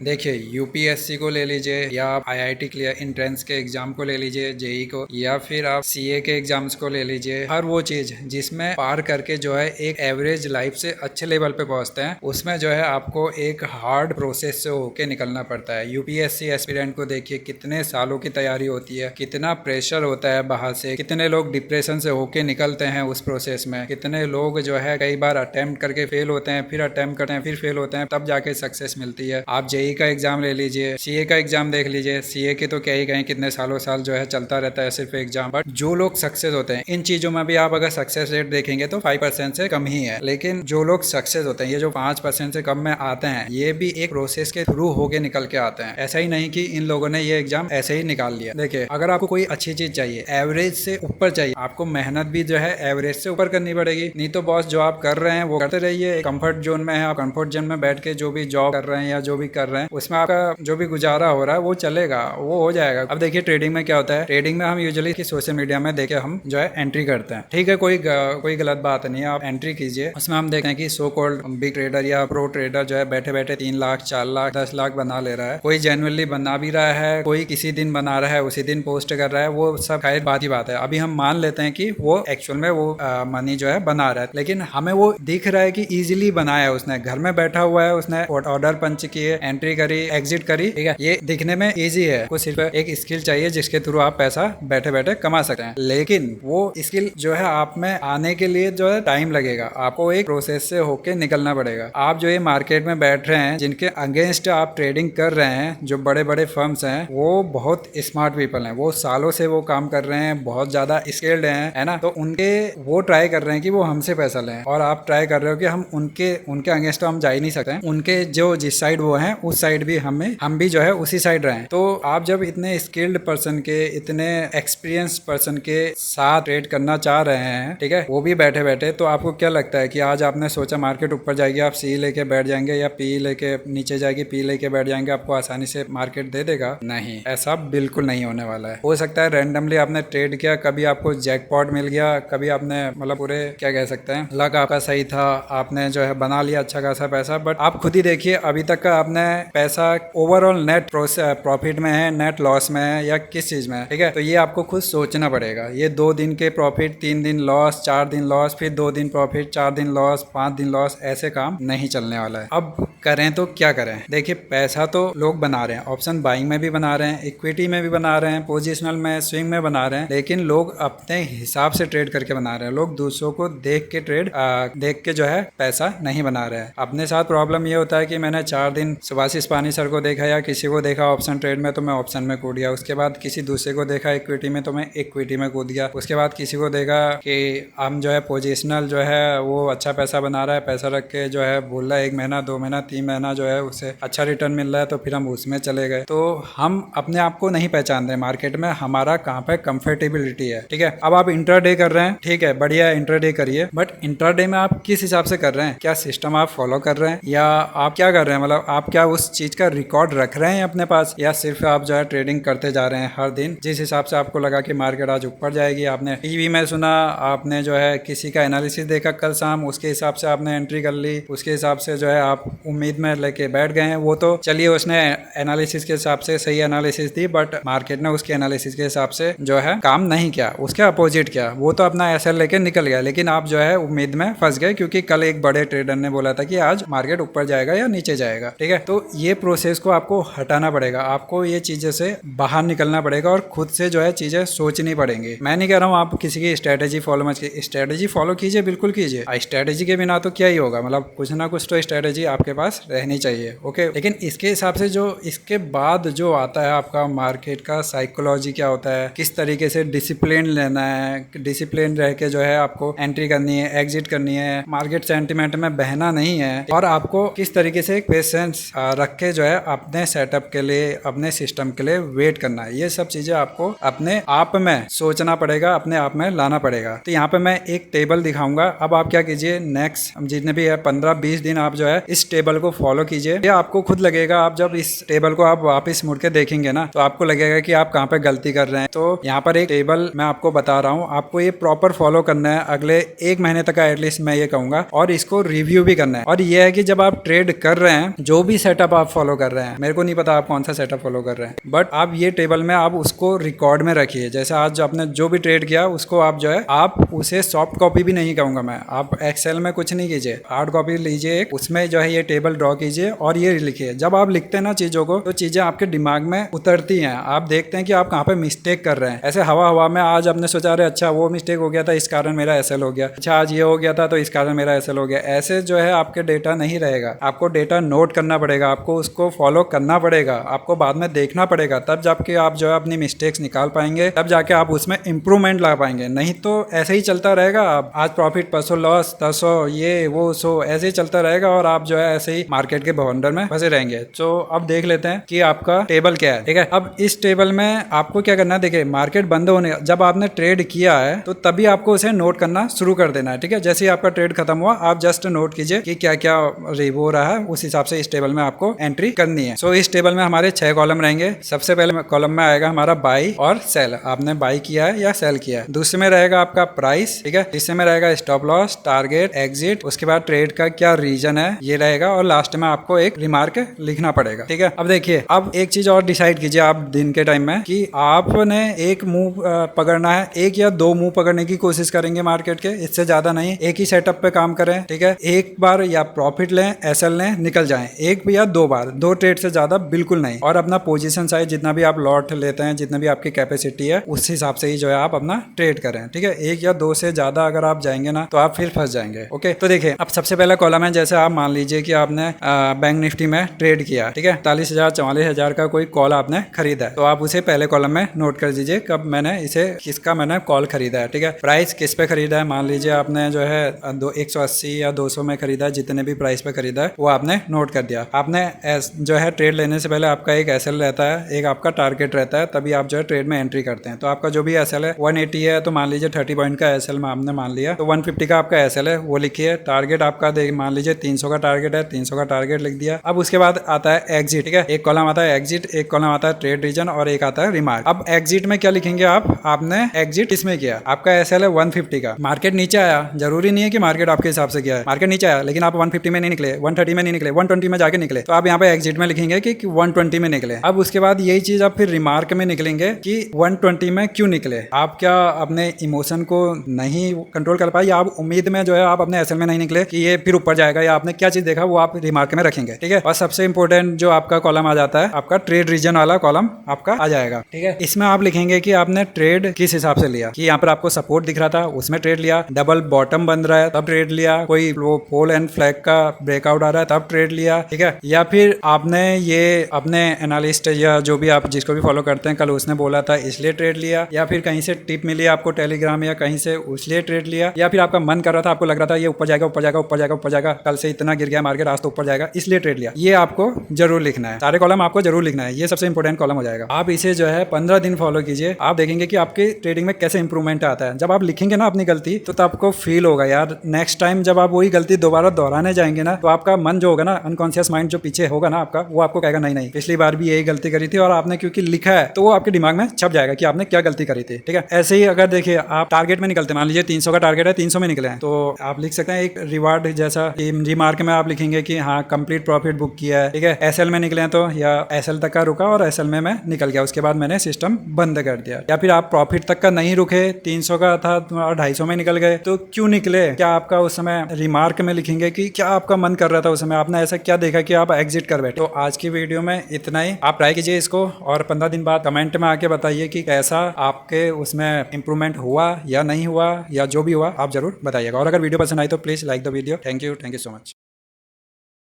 देखिए, यूपीएससी को ले लीजिए या आप आईआईटी क्लियर एंट्रेंस के एग्जाम को ले लीजिए, जेई को, या फिर आप सीए के एग्जाम्स को ले लीजिए। हर वो चीज जिसमें पार करके जो है एक एवरेज लाइफ से अच्छे लेवल पे पहुंचते हैं, उसमें जो है आपको एक हार्ड प्रोसेस से होके निकलना पड़ता है। यूपीएससी एस्पिरेंट को देखिए, कितने सालों की तैयारी होती है, कितना प्रेशर होता है बाहर से, कितने लोग डिप्रेशन से होके निकलते हैं उस प्रोसेस में, कितने लोग जो है कई बार अटेम्प्ट करके फेल होते हैं, फिर अटेम्प्ट करते हैं, फिर फेल होते हैं, तब जाके सक्सेस मिलती है। आप जेई का एग्जाम ले लीजिए, सीए का एग्जाम देख लीजिए। सीए के तो क्या ही कहें, कितने सालों साल जो है चलता रहता है सिर्फ एग्जाम। बट जो लोग सक्सेस होते हैं इन चीजों में भी, आप अगर सक्सेस रेट देखेंगे तो 5% से कम ही है। लेकिन जो लोग सक्सेस होते हैं, ये जो 5% से कम में आते हैं, ये भी एक प्रोसेस के थ्रू होके निकल के आते हैं। ऐसा ही नहीं कि इन लोगों ने ये एग्जाम ऐसे ही निकाल लिया। देखिए, अगर आपको कोई अच्छी चीज चाहिए, एवरेज से ऊपर चाहिए, आपको मेहनत भी जो है एवरेज से ऊपर करनी पड़ेगी। नहीं तो बॉस जो आप कर रहे हैं वो करते रहिए। कंफर्ट जोन में है, आप कंफर्ट जोन में बैठ के जो भी जॉब कर रहे हैं या जो भी कर रहे हैं, उसमें आपका जो भी गुजारा हो रहा है वो चलेगा, वो हो जाएगा। अब देखिए, ट्रेडिंग में क्या होता है, ट्रेडिंग में हम यूजुअली सोशल मीडिया में देखे हम जो है एंट्री करते हैं। ठीक है, कोई गलत बात नहीं है, आप एंट्री कीजिए। उसमें हम देखते हैं कि सो कॉल्ड बिग ट्रेडर या प्रो ट्रेडर जो है बैठे बैठे 3 लाख 4 लाख 10 लाख बना ले रहा है। कोई जेन्युइनली बना भी रहा है, कोई किसी दिन बना रहा है, उसी दिन पोस्ट कर रहा है, वो सब खैर बात ही बात है। अभी हम मान लेते हैं कि वो एक्चुअल में वो मनी जो है बना रहा है, लेकिन हमें वो दिख रहा है कि इजीली बनाया है उसने, घर में बैठा हुआ है, उसने ऑर्डर पंच किए, एंट्री करी, एग्जिट करी। ठीक है, ये दिखने में इजी है। कुछ सिर्फ एक स्किल चाहिए जिसके थ्रू आप पैसा बैठे बैठे कमा सकते हैं। लेकिन वो स्किल जो है आप में आने के लिए जो है टाइम लगेगा, आपको एक प्रोसेस से होके निकलना पड़ेगा। आप जो ये मार्केट में बैठ रहे हैं, जिनके अगेंस्ट आप ट्रेडिंग कर रहे हैं, जो बड़े बड़े फर्म्स हैं, वो बहुत स्मार्ट पीपल हैं, वो सालों से वो काम कर रहे हैं, बहुत ज्यादा स्किल्ड हैं, है ना। तो उनके वो ट्राई कर रहे हैं कि वो हमसे पैसा लें, और आप ट्राई कर रहे हो कि हम उनके अगेंस्ट तो हम जा ही नहीं सकते। उनके जो जिस साइड वो हैं उस साइड भी हम भी जो है उसी साइड रहें। तो आप जब इतने स्किल्ड पर्सन के, इतने एक्सपीरियंस पर्सन के साथ ट्रेड करना चाह रहे हैं, ठीक है, वो भी बैठे बैठे, तो आपको क्या लगता है कि आज आपने सोचा मार्केट ऊपर जाएगी, आप सी लेके बैठ जाएंगे, या पी लेके नीचे जाएगी, पी लेके बैठ जाएंगे, आपको आसानी से मार्केट दे देगा? नहीं, ऐसा बिल्कुल नहीं होने वाला है। हो सकता है रैंडमली आपने ट्रेड किया, कभी आपको जैकपॉट मिल गया, कभी आपने मतलब पूरे क्या कह सकते हैं लक आपका सही था, आपने जो है बना लिया अच्छा खासा पैसा। बट आप खुद ही देखिए, अभी तक का आपने पैसा ओवरऑल नेट प्रॉफिट में है, नेट लॉस में है, या किस चीज में है? ठीक है, तो ये आपको खुद सोचना पड़ेगा। ये 2 दिन के प्रॉफिट, 3 दिन लॉस, 4 दिन लॉस, फिर 2 दिन प्रॉफिट, 4 दिन लॉस, 5 दिन लॉस, ऐसे काम नहीं चलने वाला है। अब करें तो क्या करें? देखिए, पैसा तो लोग बना रहे हैं, ऑप्शन बाइंग में भी बना रहे हैं, इक्विटी में भी बना रहे हैं, पोजिशनल में, स्विंग में बना रहे हैं, लेकिन लोग अपने हिसाब से ट्रेड करके बना रहे हैं। लोग दूसरों को देख के जो है पैसा नहीं बना रहे हैं। अपने साथ प्रॉब्लम ये होता है कि मैंने 4 दिन सुभाषिस पानी सर को देखा या किसी को देखा ऑप्शन ट्रेड में, तो मैं ऑप्शन में कूद गया। उसके बाद किसी दूसरे को देखा इक्विटी में, तो मैं इक्विटी में कूद गया। उसके बाद किसी को देखा कि हम जो है पोजिशनल जो है वो अच्छा पैसा बना रहा है, पैसा रख के जो है बोल रहा है 1 महीना 2 महीना 3 महीना जो है उसे अच्छा रिटर्न मिल रहा है, तो फिर हम उसमें चले गए। तो हम अपने आप को नहीं पहचान रहे मार्केट में, हमारा कहाँ पे कंफर्टेबिलिटी है। ठीक है, अब आप इंट्राडे कर रहे हैं, ठीक है, बढ़िया है, इंट्राडे करिए, बट इंट्राडे में आप किस हिसाब से कर रहे हैं? क्या सिस्टम आप फॉलो कर रहे हैं, या आप क्या कर रहे हैं? मतलब आप क्या उस चीज का रिकॉर्ड रख रहे हैं अपने पास, या सिर्फ आप जो है ट्रेडिंग करते जा रहे हैं हर दिन जिस हिसाब से आपको लगा कि मार्केट आज ऊपर जाएगी? आपने टीवी में सुना, आपने जो है किसी का एनालिसिस देखा कल शाम, उसके हिसाब से आपने एंट्री कर ली, उसके हिसाब से जो है आप उम्मीद में लेके बैठ गए हैं। वो तो चलिए, उसने एनालिसिस के हिसाब से सही एनालिसिस दी, बट मार्केट ने उसके एनालिसिस के हिसाब से जो है काम नहीं किया, उसके अपोजिट किया, वो तो अपना एसएल लेके निकल गया, लेकिन आप जो है उम्मीद में फंस गए क्योंकि कल एक बड़े ट्रेडर ने बोला था कि आज मार्केट ऊपर जाएगा या नीचे जाएगा। ठीक है, तो ये प्रोसेस को आपको हटाना पड़ेगा, आपको ये चीजें से बाहर निकलना पड़ेगा और खुद से जो है चीजें सोचनी पड़ेंगी। मैं नहीं कह रहा हूँ आप किसी की स्ट्रेटेजी फॉलो मत कीजिए, स्ट्रेटेजी फॉलो कीजिए, बिल्कुल कीजिए। स्ट्रेटेजी के बिना तो क्या ही होगा, मतलब कुछ ना कुछ तो स्ट्रेटेजी आपके पास रहनी चाहिए। ओके, लेकिन इसके हिसाब से जो इसके बाद जो आता है आपका मार्केट का साइकोलॉजी क्या होता है, किस तरीके से डिसिप्लिन लेना है, डिसिप्लिन रह के जो है आपको एंट्री करनी है, एग्जिट करनी है, मार्केट सेंटिमेंट में बहना नहीं है, और आपको किस तरीके से पेशेंस रख के जो है अपने सेटअप के लिए, अपने सिस्टम के लिए वेट करना है, ये सब चीजें आपको अपने आप में सोचना पड़ेगा, अपने आप में लाना पड़ेगा। तो यहाँ पे मैं एक टेबल दिखाऊंगा। अब आप क्या कीजिए, नेक्स्ट जितने भी है 15-20 दिन आप जो है इस टेबल को फॉलो कीजिए। ये आपको खुद लगेगा, आप जब इस टेबल को आप वापस मुड़ के देखेंगे ना, तो आपको लगेगा कि आप कहाँ पे गलती कर रहे हैं। तो यहाँ पर एक टेबल मैं आपको बता रहा हूँ, आपको ये प्रॉपर फॉलो करना है अगले 1 महीने तक का, एटलीस्ट मैं ये कहूंगा, और इसको रिव्यू भी करना है। और ये है कि जब आप ट्रेड कर रहे हैं, जो भी सेटअप सेटअप आप फॉलो कर रहे हैं, मेरे को नहीं पता आप कौन सा सेटअप फॉलो कर रहे हैं, बट आप ये टेबल में आप उसको रिकॉर्ड में रखिए। जैसे आज आपने जो भी ट्रेड किया उसको आप जो है आप उसे सॉफ्ट कॉपी भी नहीं कहूंगा मैं, आप एक्सेल में कुछ नहीं कीजिए, हार्ड कॉपी लीजिए एक, उसमें जो है ये टेबल ड्रॉ कीजिए और ये लिखिए। जब आप लिखते हैं ना चीजों को तो चीजें आपके दिमाग में उतरती हैं, आप देखते हैं कि आप कहाँ पे मिस्टेक कर रहे हैं। ऐसे हवा हवा में आज आपने सोचा अरे अच्छा वो मिस्टेक हो गया था इस कारण मेरा एसएल हो गया, अच्छा आज ये हो गया था तो इस कारण मेरा एसएल हो गया। ऐसे जो है आपके डेटा नहीं रहेगा, आपको डेटा नोट करना पड़ेगा, आपको उसको फॉलो करना पड़ेगा, आपको बाद में देखना पड़ेगा, तब जाके आप जो है अपनी मिस्टेक्स निकाल पाएंगे, तब जाके आप उसमें इंप्रूवमेंट ला पाएंगे। नहीं तो ऐसे ही चलता रहेगा, आप आज प्रॉफिट परसों लॉस, तरसों ये वो सो ऐसे ही चलता रहेगा और आप जो है ऐसे ही मार्केट के भवंडर में फंसे रहेंगे। तो अब देख लेते हैं कि आपका टेबल क्या है। ठीक है, अब इस टेबल में आपको क्या करना है, देखिए मार्केट बंद होने जब आपने ट्रेड किया है तो तभी आपको उसे नोट करना शुरू कर देना है। ठीक है, जैसे ही आपका ट्रेड खत्म हुआ आप जस्ट नोट कीजिए कि क्या क्या हो रहा है, उस हिसाब से इस टेबल में आपको एंट्री करनी है। सो इस टेबल में हमारे 6 कॉलम रहेंगे। सबसे पहले कॉलम में आएगा हमारा बाई और सेल, आपने बाई किया है या सेल किया है। दूसरे में रहेगा आपका प्राइस, ठीक है। तीसरे में रहेगा स्टॉप लॉस, टारगेट, एग्जिट, उसके बाद ट्रेड का क्या रीजन है ये रहेगा, और लास्ट में आपको एक रिमार्क लिखना पड़ेगा। ठीक है, अब देखिए अब एक चीज और डिसाइड कीजिए आप दिन के टाइम में कि आपने एक मुंह पकड़ना है, एक या दो मुंह पकड़ने की कोशिश करेंगे मार्केट के, इससे ज्यादा नहीं। एक ही सेटअप पे काम करें, ठीक है। एक बार या प्रॉफिट लें, एसएल लें, निकल जाएं, एक या दो बार, 2 ट्रेड से ज्यादा बिल्कुल नहीं। और अपना पोजीशन साइज जितना भी आप लॉट लेते हैं, जितना भी आपकी कैपेसिटी है उस हिसाब से ही जो है आप अपना ट्रेड करें। ठीक है, 1 या 2 से ज्यादा अगर आप जाएंगे ना तो आप फिर फंस जाएंगे। ओके, तो देखिए अब सबसे पहला कॉलम है, जैसे आप मान लीजिए कि आपने बैंक निफ्टी में ट्रेड किया, ठीक है, 43,000 44,000 का कोई कॉल आपने खरीदा है, तो आप उसे पहले कॉलम में नोट कर दीजिए कब मैंने इसे किसका मैंने कॉल खरीदा है। ठीक है, प्राइस किस पे खरीदा है, मान लीजिए आपने जो है 180 या 200 में खरीदा है, जितने भी प्राइस पे खरीदा है वो आपने नोट कर दिया। आपने जो है ट्रेड लेने से पहले आपका एक एसएल रहता है, एक आपका टारगेट रहता है, तभी आप जो है ट्रेड में एंट्री करते हैं। तो आपका जो भी एसएल है 180 है, तो मान लीजिए 30 पॉइंट का एसएल में आपने मान लिया, तो 150 का आपका एसएल है वो लिखिए। टारगेट आपका मान लीजिए 300 का टारगेट है, 300 का टारगेट लिख दिया। अब उसके बाद आता है एग्जिट, ठीक है, एक कॉलम आता है एग्जिट, एक कॉलम आता है ट्रेड रीजन और एक आता है रिमार्क। अब एग्जिट में क्या लिखेंगे आपने एग्जिट किसमें किया, आपका एसएल है 150 का, मार्केट नीचे आया, जरूरी नहीं है कि मार्केट आपके हिसाब से किया है, मार्केट नीचे आया लेकिन आप 150 में नहीं निकले, 130 में नहीं निकले, 120 में जाके निकले, तो आप यहाँ पे एग्जिट में लिखेंगे कि 120 में निकले। अब उसके बाद यही चीज आप फिर रिमार्क में निकलेंगे कि 120 में क्यों निकले। आप क्या अपने इमोशन को नहीं कंट्रोल कर पाए, या आप उम्मीद में जो है आप अपने एसएल में नहीं निकले कि ये फिर ऊपर जाएगा, या आपने क्या चीज देखा वो आप रिमार्क में रखेंगे। ठीक है, और सबसे इंपॉर्टेंट जो आपका कॉलम आ जाता है, आपका ट्रेड रीजन वाला कॉलम आपका आ जाएगा। ठीक है, इसमें आप लिखेंगे कि आपने ट्रेड किस हिसाब से लिया, कि यहाँ पर आपको सपोर्ट दिख रहा था उसमें ट्रेड लिया, डबल बॉटम बन रहा है तब ट्रेड लिया, कोई वो पोल एंड फ्लैग का ब्रेकआउट आ रहा है तब ट्रेड लिया। ठीक है, या फिर आपने ये अपने एनालिस्ट या जो भी आप जिसको भी फॉलो करते हैं कल उसने बोला था इसलिए ट्रेड लिया, या फिर कहीं से टिप मिली आपको टेलीग्राम या कहीं से उसलिए ट्रेड लिया, या फिर आपका मन कर रहा था, आपको लग रहा था ये ऊपर जाएगा ऊपर जाएगा ऊपर जाएगा ऊपर जाएगा, कल से इतना गिर गया मार्केट आज तो ऊपर जाएगा इसलिए ट्रेड लिया। ये आपको जरूर लिखना है, सारे कॉलम आपको जरूर लिखना है, ये सबसे इंपॉर्टेंट कॉलम हो जाएगा। आप इसे जो है 15 दिन फॉलो कीजिए, आप देखेंगे कि आपके ट्रेडिंग में कैसे इंप्रूवमेंट आता है। जब आप लिखेंगे ना अपनी गलती तो आपको फील होगा यार नेक्स्ट टाइम जब आप वही गलती दोबारा दोहराने जाएंगे ना तो आपका मन जो होगा ना, अनकॉन्शियस माइंड जो पीछे होगा ना आपका, वो आपको कहेगा नहीं नहीं पिछली बार भी यही गलती करी थी, और आपने क्योंकि लिखा है तो वो आपके दिमाग में छप जाएगा कि आपने क्या गलती करी थी। ठीक है, ऐसे ही अगर देखिए आप टारगेट में निकलते, मान लीजिए 300 का टारगेट है 300 में निकले हैं, तो आप लिख सकते हैं एक रिवार्ड जैसा, रिमार्क में आप लिखेंगे कि हाँ कंप्लीट प्रॉफिट बुक किया है। ठीक है, एसएल में निकले तो या एसएल तक का रुका और एसएल में मैं निकल गया, उसके बाद मैंने सिस्टम बंद कर दिया। या फिर आप प्रॉफिट तक का नहीं रुके, 300 का था और 250 में निकल गए, तो क्यों निकले, क्या आपका उस समय रिमार्क में लिखेंगे कि क्या आपका मन कर रहा था उस समय, आपने ऐसा क्या देखा कि आप एग्जिट कर बैठे। तो आज की वीडियो में इतना ही, आप ट्राई कीजिए इसको और 15 दिन बाद कमेंट में आके बताइए कि कैसा आपके उसमें इंप्रूवमेंट हुआ या नहीं हुआ, या जो भी हुआ आप जरूर बताइएगा। और अगर वीडियो पसंद आई तो please like the video. Thank you so much.